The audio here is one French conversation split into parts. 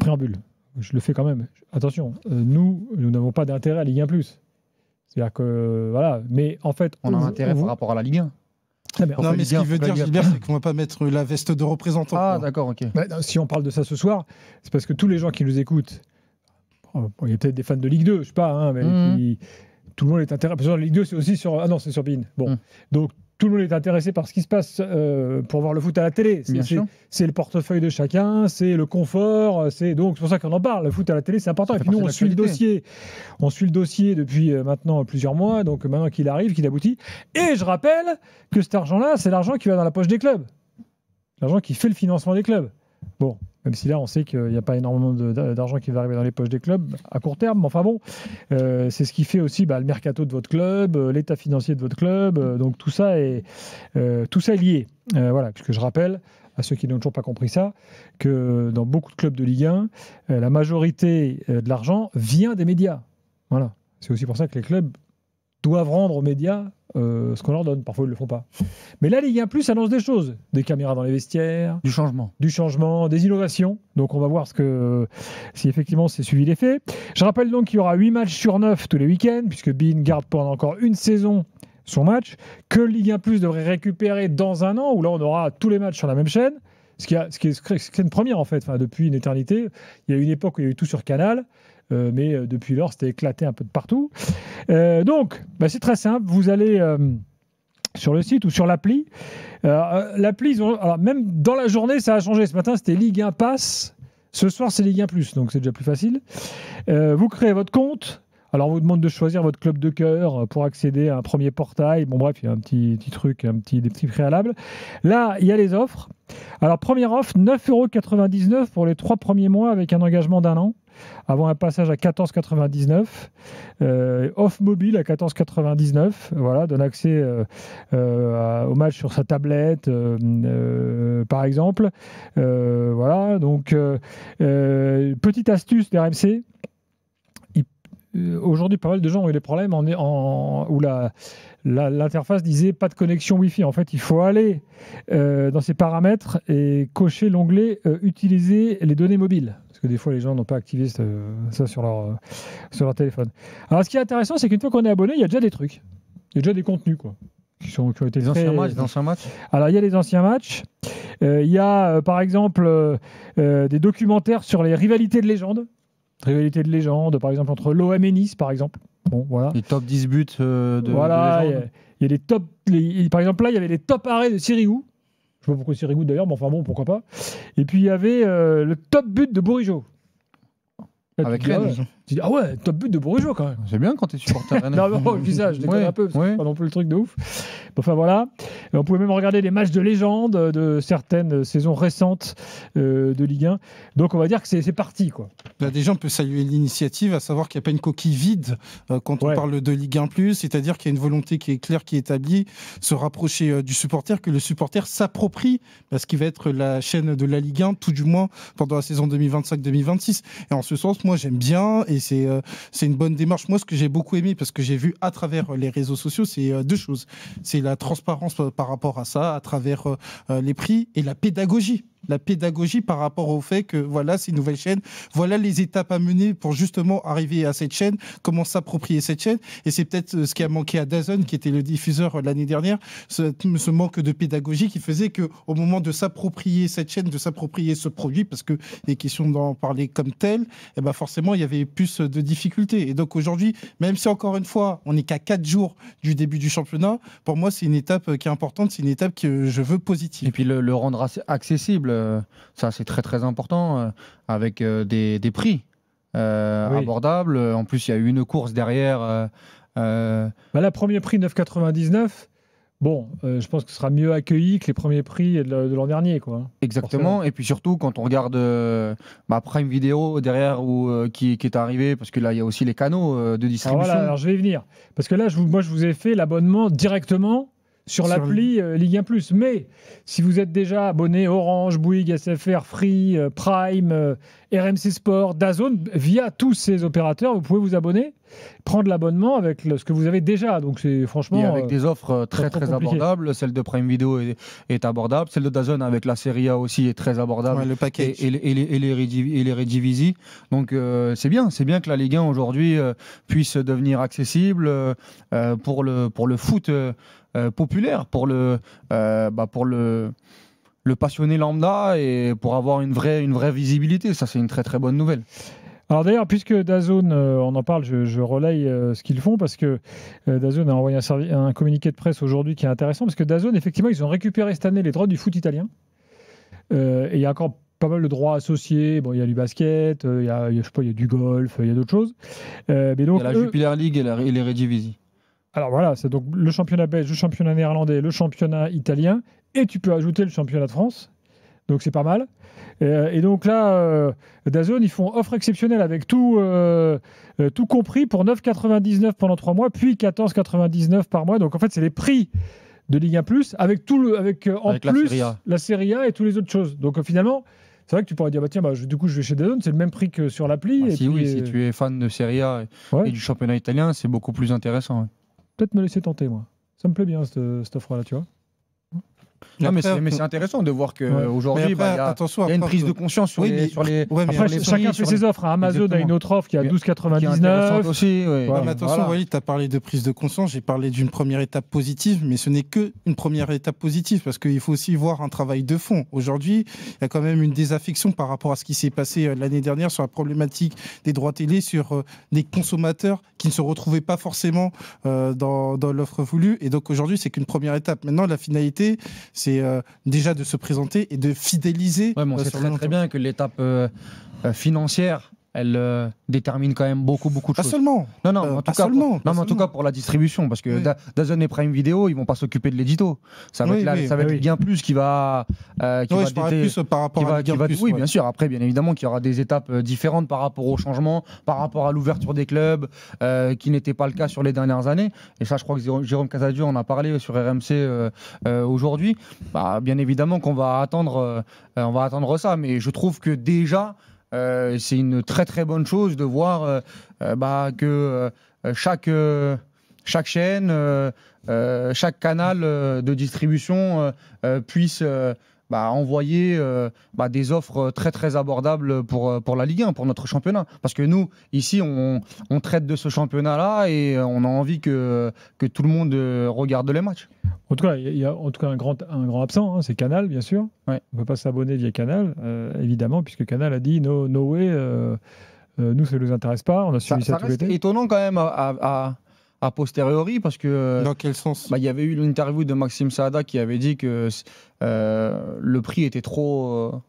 préambule. Je le fais quand même. Attention, nous n'avons pas d'intérêt à Ligue 1+. C'est-à-dire que, voilà, mais en fait... On a un intérêt par rapport à la Ligue 1. Ah, non, mais ce qu'il veut dire, Gilbert, c'est qu'on ne va pas mettre la veste de représentant. Ah, d'accord, ok. Bah, si on parle de ça ce soir, c'est parce que tous les gens qui nous écoutent, il y a peut-être des fans de Ligue 2, je sais pas, hein, mais tout le monde est intéressé. Parce que la Ligue 2, c'est aussi sur... Ah non, c'est sur BeIN. Bon, donc tout le monde est intéressé par ce qui se passe pour voir le foot à la télé. C'est le portefeuille de chacun, c'est le confort, donc c'est pour ça qu'on en parle. Le foot à la télé, c'est important. Et puis nous, on suit le dossier. On suit le dossier depuis maintenant plusieurs mois, donc maintenant qu'il arrive, qu'il aboutit. Et je rappelle que cet argent-là, c'est l'argent qui va dans la poche des clubs. L'argent qui fait le financement des clubs. Bon, même si là, on sait qu'il n'y a pas énormément d'argent qui va arriver dans les poches des clubs à court terme. Mais enfin bon, c'est ce qui fait aussi le mercato de votre club, l'état financier de votre club. Donc tout ça est lié. Voilà, puisque je rappelle à ceux qui n'ont toujours pas compris ça, que dans beaucoup de clubs de Ligue 1, la majorité de l'argent vient des médias. Voilà. C'est aussi pour ça que les clubs doivent rendre aux médias ce qu'on leur donne. Parfois, ils ne le font pas. Mais là, Ligue 1+ annonce des choses. Des caméras dans les vestiaires. Du changement, des innovations. Donc, on va voir si effectivement c'est suivi les faits. Je rappelle donc qu'il y aura 8 matchs sur 9 tous les week-ends, puisque beIN garde pendant encore une saison son match, que Ligue 1+ devrait récupérer dans un an, où là, on aura tous les matchs sur la même chaîne. Ce qui est une première, en fait. Enfin, depuis une éternité. Il y a eu une époque où il y a eu tout sur Canal. Mais depuis lors, c'était éclaté un peu de partout. Donc, c'est très simple. Vous allez sur le site ou sur l'appli. L'appli, alors même dans la journée, ça a changé. Ce matin, c'était Ligue 1 Pass. Ce soir, c'est Ligue 1+. Donc, c'est déjà plus facile. Vous créez votre compte. Alors, on vous demande de choisir votre club de cœur pour accéder à un premier portail. Bon, bref, il y a un petit truc, des petits préalables. Là, il y a les offres. Alors, première offre, 9,99 € pour les 3 premiers mois avec un engagement d'1 an. Avant un passage à 14,99 €. Off mobile à 14,99 €. Voilà, donne accès au match sur sa tablette, par exemple. Voilà, donc, petite astuce d'RMC. Aujourd'hui, pas mal de gens ont eu des problèmes où l'interface disait pas de connexion Wi-Fi. En fait, il faut aller dans ses paramètres et cocher l'onglet utiliser les données mobiles. Parce que des fois, les gens n'ont pas activé ça sur leur téléphone. Alors, ce qui est intéressant, c'est qu'une fois qu'on est abonné, il y a déjà des trucs. Il y a déjà des contenus, quoi. Qui ont été les anciens matchs. Alors, il y a les anciens matchs. Il y a, par exemple, des documentaires sur les rivalités de légende. Rivalité de légende, par exemple, entre l'OM et Nice, par exemple. Bon, voilà. Les top 10 buts de légende. Il y a les top... par exemple, là, il y avait les top arrêts de Sirigu. Je ne sais pas pourquoi Sirigu, d'ailleurs, mais enfin bon, pourquoi pas. Et puis, il y avait le top but de Bourigeaud. Là, avec Rennes. Tu dis, ah ouais, top but de Bourigeaud, quand même. C'est bien quand tu es supporter Rennes. Non, je dis ça, je déconne un peu, parce que c'est pas non plus le truc de ouf. Enfin, voilà. On pouvait même regarder les matchs de légende de certaines saisons récentes de Ligue 1. Donc, on va dire que c'est parti, quoi. Là, déjà, on peut saluer l'initiative, à savoir qu'il n'y a pas une coquille vide quand on parle de Ligue 1+, c'est-à-dire qu'il y a une volonté qui est claire, qui est établie, se rapprocher du supporter, que le supporter s'approprie ce qui va être la chaîne de la Ligue 1, tout du moins pendant la saison 2025-2026. Et en ce sens, moi, j'aime bien, et c'est une bonne démarche. Moi, ce que j'ai beaucoup aimé, parce que j'ai vu à travers les réseaux sociaux, c'est 2 choses. C'est la transparence par rapport à ça, à travers les prix, et la pédagogie. La pédagogie par rapport au fait que voilà, c'est une nouvelle chaîne, voilà les étapes à mener pour justement arriver à cette chaîne, comment s'approprier cette chaîne. Et c'est peut-être ce qui a manqué à DAZN, qui était le diffuseur l'année dernière, ce manque de pédagogie qui faisait qu'au moment de s'approprier cette chaîne, de s'approprier ce produit, parce que les questions d'en parler comme tel, eh ben forcément, il y avait plus de difficultés. Et donc aujourd'hui, même si encore une fois, on n'est qu'à 4 jours du début du championnat, pour moi, c'est une étape qui est importante, c'est une étape que je veux positive. Et puis le rendre accessible, ça c'est très très important, avec des prix abordables. En plus, il y a eu une course derrière. La premier prix 9,99 €. Bon, je pense que ce sera mieux accueilli que les premiers prix de l'an dernier, quoi. Exactement. Forcément. Et puis surtout, quand on regarde Prime Video derrière qui est arrivé, parce que là, il y a aussi les canaux de distribution. Alors je vais y venir. Parce que là, moi, je vous ai fait l'abonnement directement sur l'appli Ligue 1+. Mais si vous êtes déjà abonné Orange, Bouygues, SFR, Free, Prime, RMC Sport, DAZN, via tous ces opérateurs, vous pouvez vous abonner, prendre l'abonnement avec ce que vous avez déjà. Donc c'est franchement... Et avec des offres très abordables. Celle de Prime Video est abordable. Celle de DAZN avec la Serie A aussi est très abordable. Ouais, le package. Et les Redivisi. Donc c'est bien que la Ligue 1 aujourd'hui puisse devenir accessible pour le foot populaire, pour le passionné lambda et pour avoir une vraie visibilité. Ça, c'est une très très bonne nouvelle. Alors d'ailleurs, puisque DAZN, on en parle, je relaye ce qu'ils font parce que DAZN a envoyé un communiqué de presse aujourd'hui qui est intéressant parce que DAZN, effectivement, ils ont récupéré cette année les droits du foot italien. Et il y a encore pas mal de droits associés. Bon, il y a du basket, il y a du golf, il y a d'autres choses. Mais donc, il y a la Jupiler League et les Redivisi. Alors voilà, c'est donc le championnat belge, le championnat néerlandais, le championnat italien, et tu peux ajouter le championnat de France. Donc c'est pas mal. Et donc là, DAZN, ils font offre exceptionnelle avec tout compris pour 9,99 pendant 3 mois, puis 14,99 par mois. Donc en fait, c'est les prix de Ligue 1+, avec en plus la Serie A et toutes les autres choses. Donc finalement, c'est vrai que tu pourrais dire, bah, tiens, du coup, je vais chez DAZN, c'est le même prix que sur l'appli. Si tu es fan de Serie A et du championnat italien, c'est beaucoup plus intéressant. Ouais. Peut-être me laisser tenter, moi. Ça me plaît bien, cette offre-là, tu vois. Non, mais c'est intéressant de voir qu'aujourd'hui, il y a une prise de conscience sur les Après, chacun fait ses offres. Amazon a une autre offre qui est à 12,99 aussi. Ouais. Mais attention, tu as parlé de prise de conscience. J'ai parlé d'une première étape positive, mais ce n'est qu'une première étape positive parce qu'il faut aussi voir un travail de fond. Aujourd'hui, il y a quand même une désaffection par rapport à ce qui s'est passé l'année dernière sur la problématique des droits télé, sur des consommateurs qui ne se retrouvaient pas forcément dans l'offre voulue. Et donc aujourd'hui, c'est qu'une première étape. Maintenant, la finalité, c'est déjà de se présenter et de fidéliser. Ouais, on sait très bien que l'étape financière, elle détermine quand même beaucoup de choses. Pas seulement. Non, en tout cas pour la distribution, parce que DAZN et Prime Video, ils vont pas s'occuper de l'édito. Ça va être Ligue 1+ qui va. Je parle plus par rapport à Ligue 1+. Oui, bien sûr. Après, bien évidemment, qu'il y aura des étapes différentes par rapport au changement, par rapport à l'ouverture des clubs, qui n'était pas le cas sur les dernières années. Et ça, je crois que Jérôme Casadieu en a parlé sur RMC aujourd'hui. Bien évidemment qu'on va attendre ça, mais je trouve que déjà. C'est une très très bonne chose de voir que chaque chaîne, chaque canal de distribution puisse envoyer des offres très très abordables pour la Ligue 1, pour notre championnat. Parce que nous, ici, on traite de ce championnat-là et on a envie que tout le monde regarde les matchs. En tout cas, il y a un grand absent, c'est Canal, bien sûr. Ouais. On ne peut pas s'abonner via Canal, évidemment, puisque Canal a dit no way, nous, ça ne nous intéresse pas. On a suivi ça tout l'été. C'est étonnant quand même a posteriori, parce que dans quel sens il y avait eu l'interview de Maxime Saada qui avait dit que le prix était trop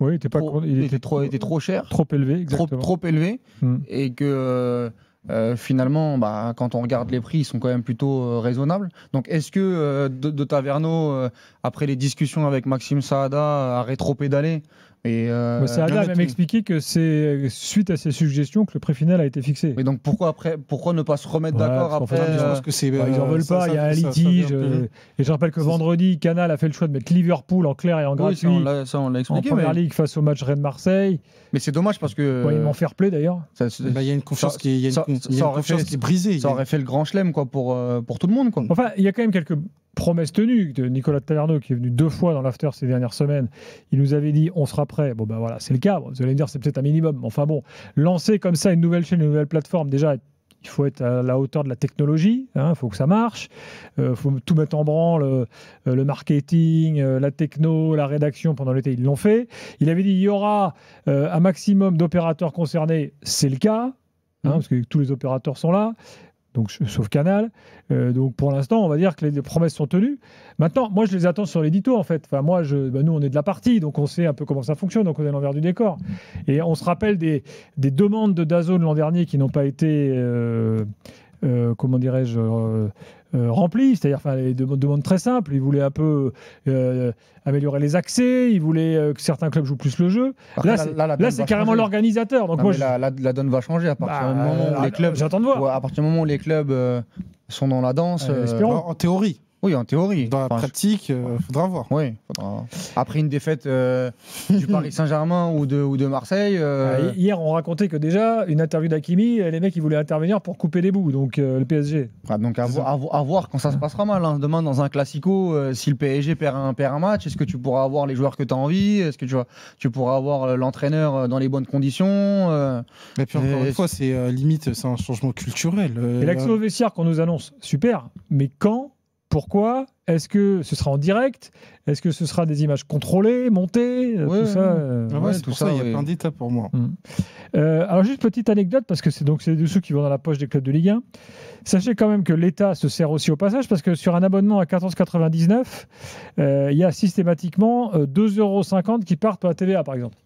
il était trop cher, trop élevé, exactement. trop élevé, et que finalement, quand on regarde les prix, ils sont quand même plutôt raisonnables. Donc, est-ce que de Taverneau, après les discussions avec Maxime Saada, a rétro-pédalé? Saada a même expliqué que c'est suite à ces suggestions que le prix final a été fixé. Mais donc pourquoi ne pas se remettre d'accord après ils n'en veulent pas, il y a un litige. Et je rappelle que vendredi, Canal a fait le choix de mettre Liverpool en clair et en gratuit ça on l'a expliqué, en Première Ligue face au match Rennes-Marseille. Mais c'est dommage parce que... ils m'ont fair play d'ailleurs. Il y a une confiance qui est brisée. Ça aurait fait le grand chelem pour tout le monde. Enfin, il y a quand même quelques promesse tenue de Nicolas Taverneau, qui est venu 2 fois dans l'after ces dernières semaines. Il nous avait dit on sera prêt. Bon, voilà, c'est le cas. Vous allez me dire, c'est peut-être un minimum. Enfin bon, lancer comme ça une nouvelle chaîne, une nouvelle plateforme, déjà, il faut être à la hauteur de la technologie. Il faut que ça marche. Il faut tout mettre en branle, le marketing, la techno, la rédaction. Pendant l'été, ils l'ont fait. Il avait dit il y aura un maximum d'opérateurs concernés. C'est le cas, parce que tous les opérateurs sont là. Donc, sauf Canal. Donc, pour l'instant, on va dire que les promesses sont tenues. Maintenant, moi, je les attends sur l'édito, en fait. Enfin, moi, nous, on est de la partie, donc on sait un peu comment ça fonctionne, donc on est à l'envers du décor. Et on se rappelle des demandes de DAZN l'an dernier qui n'ont pas été, comment dirais-je, remplies. C'est-à-dire les demandes très simples. Ils voulaient un peu améliorer les accès, ils voulaient que certains clubs jouent plus le jeu. Là, c'est carrément l'organisateur. Donc la donne va changer à partir du moment où les clubs... J'attends de voir. À partir du moment où les clubs sont dans la danse... en théorie. Oui, en théorie. Dans la pratique, faudra voir. Oui, faudra. Après une défaite du Paris Saint-Germain ou de Marseille. Hier, on racontait que déjà, une interview d'Hakimi, les mecs, ils voulaient intervenir pour couper les bouts, donc le PSG. Donc à voir quand ça se passera mal. Hein. Demain, dans un classico, si le PSG perd un match, est-ce que tu pourras avoir les joueurs que tu as envie? Est-ce que tu pourras avoir l'entraîneur dans les bonnes conditions? Et puis encore une fois, c'est limite, c'est un changement culturel. Et l'accès au vestiaire qu'on nous annonce, super, mais quand? Pourquoi? Est-ce que ce sera en direct? Est-ce que ce sera des images contrôlées, montées? Tout ça. C'est pour ça, il y a plein d'étapes pour moi. Alors, juste petite anecdote, parce que c'est de ceux qui vont dans la poche des clubs de Ligue 1. Sachez quand même que l'État se sert aussi au passage, parce que sur un abonnement à 14,99, il y a systématiquement 2,50 € qui partent pour la TVA, par exemple.